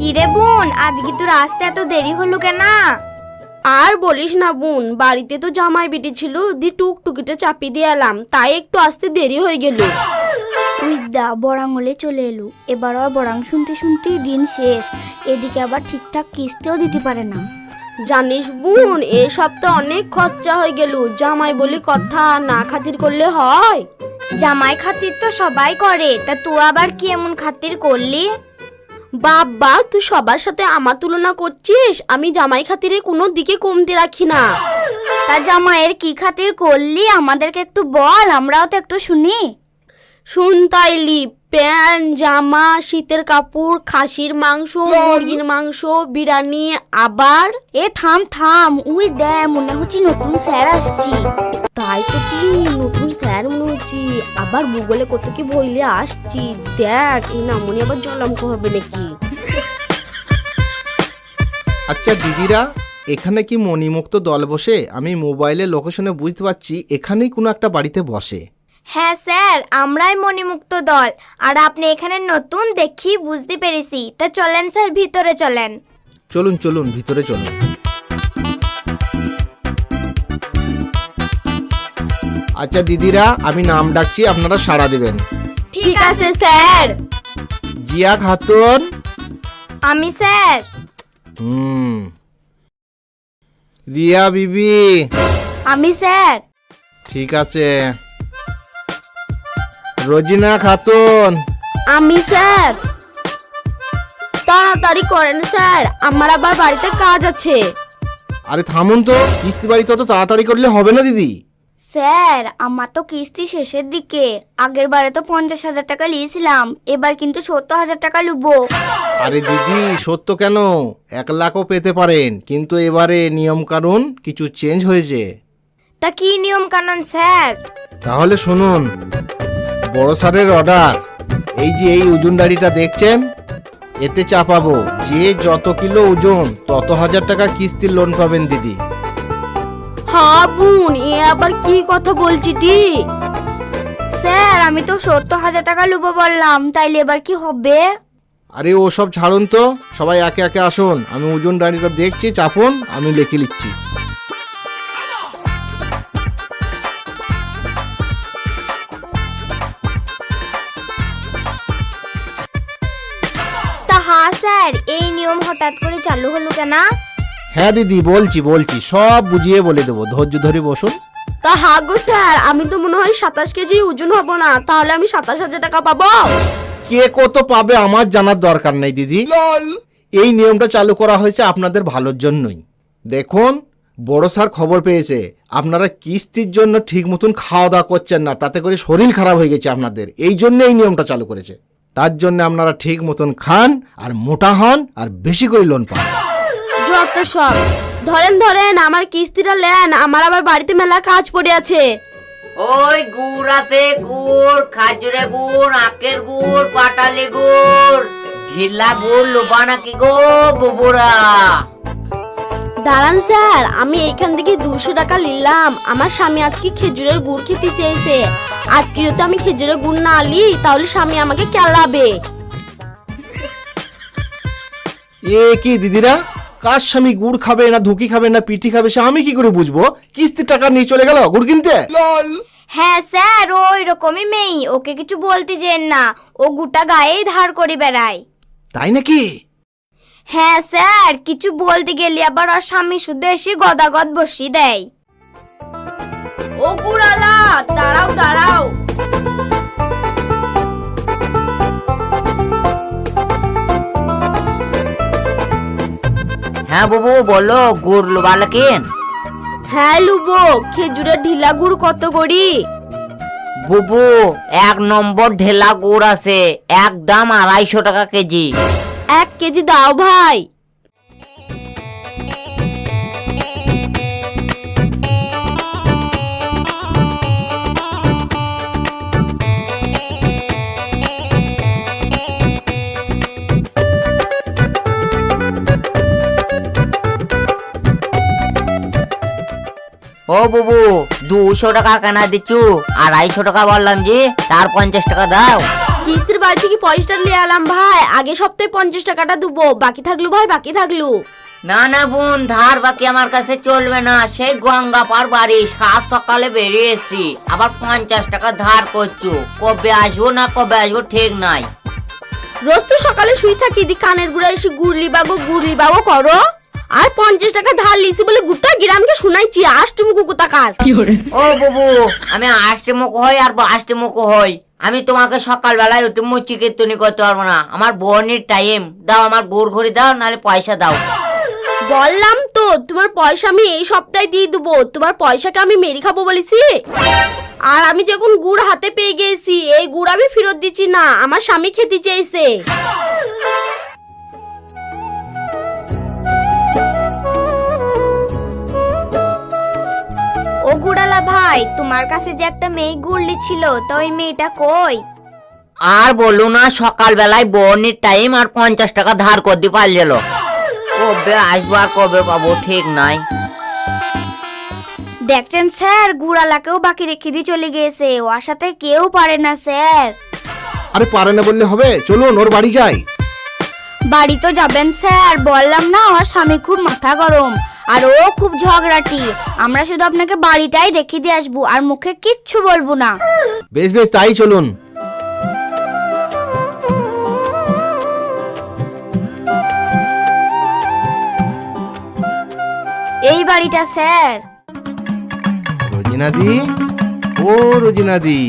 কিরে বোন, আজকে তোর আসতে এত দেরি হলো কেন? আর বলিস না বোন, বাড়িতে তো জামাই বেটি ছিল, দি টুকটুকিটা চাপিয়ে দিয়ে এলাম, তাই একটু আসতে দেরি হয়ে গেল। উইদা বড়াঙ্গলে চলে এলো, এবার আর বড়াং শুনতে শুনতে দিন শেষ। এদিকে আবার ঠিকঠাক কিস্তিও দিতে পারে না। জানিস বোন, এই সপ্তাহে অনেক খরচা হয়ে গেল। জামাই বলি কথা, না খাতির করলে হয়? জামাই খাতির তো সবাই করে, তা তুই আবার কি এমন খাতির করলি? বাবা, তুই সবার সাথে আমার তুলনা করছিস? আমি জামাই খাতিরে কোনো দিকে কমতি রাখি না। তা জামাইয়ের কি খাতির করলি আমাদেরকে একটু বল, আমরাও তো একটু শুনি। শুন তাইলি, প্যান্ট, জামা, শীতের কাপড়, খাসির মাংস, মুরগির মাংস, বিরিয়ানি, আবার থাম থাম, উই দে মনে হচ্ছে নতুন স্যার আসছি। তাই তো তুই নতুন স্যার মনে হচ্ছি, আবার ভূগোলে কত কি বইলে আসছি। দেখ এই নামনি আবার জলাঙ্ক হবে নাকি। আচ্ছা দিদিরা, এখানে কি মণিমুক্ত দল বসে? আমি মোবাইলের লোকেশনে বুঝতে পারছি এখানেই কোনো একটা বাড়িতে বসে। হ্যাঁ স্যার, আমরাই মণিমুক্ত দল। আর আপনি এখানে নতুন দেখি বুঝতে পেরেছি। তা চলেন স্যার, ভিতরে চলেন। চলুন চলুন, ভিতরে চলুন। আচ্ছা দিদিরা, আমি নাম ডাকছি, আপনারা সাড়া দেবেন। ঠিক আছে স্যার। জিয়া খাতুন। আমি স্যার। রিয়া বিবি। আমি স্যার। ঠিক আছে। রোজিনা খাতুন। আমি স্যার। তাড়াতাড়ি করেন স্যার, আমার আবার বাড়িতে কাজ আছে। আরে থামুন তো, কিস্তি বাড়ি তত তাড়াতাড়ি করলে হবে না দিদি। স্যার, আমার তো কিস্তি শেষের দিকে। আগের বারে তো 50,000 টাকা নিয়েছিলাম, এবার কিন্তু 70,000 টাকা লুবো। আরে দিদি, সত্য কেন, 1 লাখও পেতে পারেন, কিন্তু এবারে নিয়ম কানুন কিছু চেঞ্জ হয়েছে। তা কি নিয়ম কানুন স্যার? তাহলে শুনুন, বড় স্যারের অর্ডার। এই যে এই ওজন দাড়িটা দেখছেন, এতে চাপাবো যে যত কিলো ওজন তত 1000 টাকা কিস্তির লোন পাবেন দিদি। হ্যাঁ বোন, এ আবার কি কথা বলছি টি? স্যার, আমি তো 70,000 টাকা লুবো বললাম, তাইলে এবার কি হবে? আরে ও সব ছাড়ুন তো, সবাই একে একে আসুন। আমি ওজন দাড়িটা দেখছি, চাপুন, আমি লিখে লিখছি। তা হ্যাঁ স্যার, এই নিয়ম হঠাৎ করে চালু হলো কেন? হ্যাঁ দিদি, বলছি সব বুঝিয়ে বলে দেবো, ধৈর্য ধরে বসুন। তা হ্যাঁ গো স্যার, আমি তো মনে হয় 27 কেজি ওজন হব না, তাহলে আমি 27,000 টাকা পাবো? কে কত পাবে আমার জানার দরকার নেই দিদি। এই নিয়মটা চালু করা হয়েছে আপনাদের ভালোর জন্যই। দেখুন, বড় স্যার খবর পেয়েছে আপনারা কিস্তির জন্য ঠিক মতন খাওয়া দাওয়া করছেন না, তাতে করে শরীর খারাপ হয়ে গেছে আপনাদের। এই জন্য এই নিয়মটা চালু করেছে। তার জন্য আপনারা ঠিক মতন খান, আর মোটা হন, আর বেশি করে লোন পান। যত সব ধরেন আমার কিস্তিটা নেন, আমার আবার বাড়িতে মেলা কাজ পড়ে আছে। ওই গুড় আছে, গুড়, খাজুরে গুড়, আখের গুড়, পাটালি গুড়, ঢিলা গুড় লোবা নাকি গো বুবুরা? দাঁড়ান স্যার, আমি এইখান থেকে 200 টাকা নিলাম। আমার স্বামী আজকে খেজুরের গুড় খেতে চেয়েছে। আজকে যদি আমি খেজুরের গুড় না আলি, তাহলে স্বামী আমাকে কেলাবে। এ কি দিদিরা, কার স্বামী গুড় খাবে না ধুকি খাবে না পিঠি খাবে সে আমি কি করে বুঝবো? কিস্তির টাকা নিয়ে চলে গেল গুড় কিনতে। হ্যাঁ স্যার, ওই রকমই মেয়ে, ওকে কিছু বলতে যেন না, ও গোটা গায়েই ধার করে বেড়ায়। তাই নাকি? হ্যাঁ স্যার, কিছু বলতে গেলে আবার ওর স্বামী শুধু এসে গদাগদ বসিয়ে দেয়। ও গুড়ালা, দাঁড়াও। হ্যাঁ বুবু বলো, গুড় লোবা লাকিন? হ্যাঁ লুবো। খেজুরের ঢিলা গুড় কত করি? বুবু 1 নম্বর ঢেলা গুড় আছে, একদম 250 টাকা কেজি। 1 কেজি দাও ভাই। ও বুবু 200 টাকা কেনা দিচ্ছু, 250 টাকা বললাম যে, তার 50 টাকা দাও। কিস্তির বাড়ি থেকে পয়সাটা নিয়ে এলাম ভাই, আগে সপ্তাহে 50 টাকাটা দেবো, বাকি থাকলো ভাই বাকি থাকলো। না না বোন, ধার বাকি আমার কাছে চলবে না। সেই গঙ্গাপাড় বাড়ি, সাত সকালে বেরিয়েছি, আবার 50 টাকা ধার করছো। কবে আসবো না কবে আসবো ঠিক নাই। রোজ তো সকালে শুই থাকি, দি কানের গুড়া এসে গুড়লি বাগো করো, আর 50 টাকা ধার লিছি বলে গোটা গ্রামকে শুনাইছি আষ্টমু কুকুতাকার। ও বাবু, আমি আষ্টে মুখ হই আর আষ্টে মুখ হই। আমি তোমাকে সকালবেলায় উঠে মুচি কীর্তনি করতে পারবো না। আমার বোনের টাইম দাও, আমার গুড় ঘড়ি দাও, নাহলে পয়সা দাও। বললাম তো তোমার পয়সা আমি এই সপ্তাহে দিয়ে দেবো, তোমার পয়সাকে আমি মেরে খাবো বলেছি। আর আমি যখন গুড় হাতে পেয়ে গেছি, এই গুড় আমি ফেরত দিচ্ছি না, আমার স্বামী খেতে চেয়েছে। ও গুড়ালা ভাই, তোমার কাছে যে একটা মেয়ে গুড়লি ছিল, তো ওই মেয়েটা কই? আর বলো না, সকালবেলায় বোনের টাইম আর 50 টাকা ধার করতে পারল। কবে আসবো আর কবে পাবো ঠিক নাই। দেখছেন স্যার, গুড়ালাকেও বাকি রেখে দিয়ে চলে গিয়েছে, ওর সাথে কেউ পারে না স্যার। আরে পারে না বললে হবে, চলুন ওর বাড়ি যাই। বাড়ি তো যাবেন স্যার, বললাম না ওর স্বামী খুব মাথা গরম আর ও খুব ঝগড়াটি। আমরা শুধু আপনাকে বাড়িটাই রেখে দিয়ে আসবো, আর মুখে কিচ্ছু বলবো না। বেশ বেশ, তাই চলুন। এই বাড়িটা স্যার। রোজিনাদি, ও রোজিনাদি,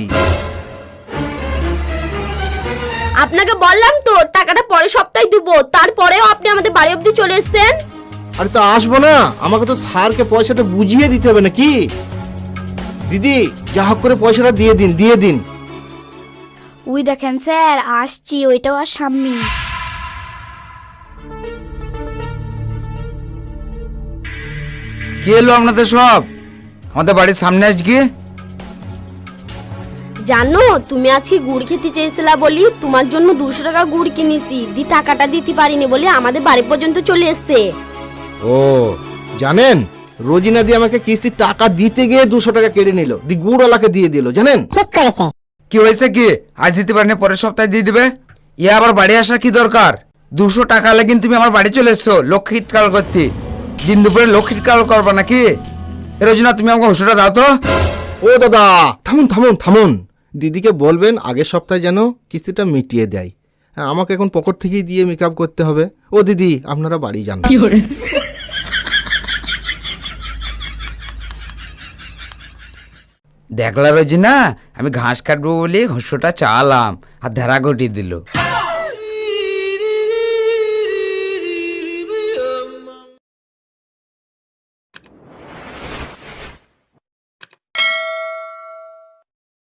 আপনাকে বললাম তো টাকাটা পরের সপ্তাহে দেবো, তারপরেও আপনি আমাদের বাড়ি অবধি চলে এসেছেন। আরে তো আসবো না, আমাকে তো স্যারকে পয়সাটা বুঝিয়ে দিতে হবে নাকি? দিদি, যা হোক করে পয়সাটা দিয়ে দিন, দিয়ে দিন। ওই দেখেন স্যার, আসছি, ওইটা ওর স্বামী। কি এলো আপনাদের সব আমাদের বাড়ির সামনে আজকে? জানো তুমি আজকে গুড় খেতে চেয়েছিলা বলি তোমার জন্য 200 টাকা গুড় কিনেছি, দি টাকাটা দিতে পারিনি বলে আমাদের বাড়ি পর্যন্ত চলে এসেছে। ও জানেন, রোজিনাদি আমাকে কিস্তির টাকা দিতে গিয়ে 200 টাকা কেড়ে নিল, দি গুড়ওয়ালাকে দিয়ে দিল, জানেন? কি হয়েছে কি? আজ দিতে পারেনি, পরের সপ্তাহে দিয়ে দিবে। ইয়ে আবার বাড়ি আসার কি দরকার? 200 টাকা লাগে কিন্তু তুমি আমার বাড়ি চলে এসছো লক্ষ্মীর কাল করতে। দিন দুপুরে লক্ষ্মীর কাল করবা নাকি? রোজিনা, তুমি আমাকে হোসটা দাও তো। ও দাদা, থামুন থামুন থামুন, দিদিকে বলবেন আগের সপ্তাহে যেন কিস্তিটা মিটিয়ে দেয়। হ্যাঁ, আমাকে এখন পকেট থেকেই দিয়ে মেকআপ করতে হবে। ও দিদি, আপনারা বাড়ি যান। দেখলা রোজিনা, আমি ঘাস কাটবো বলে হোসটা চালাম আর ধারা ঘটিয়ে দিল।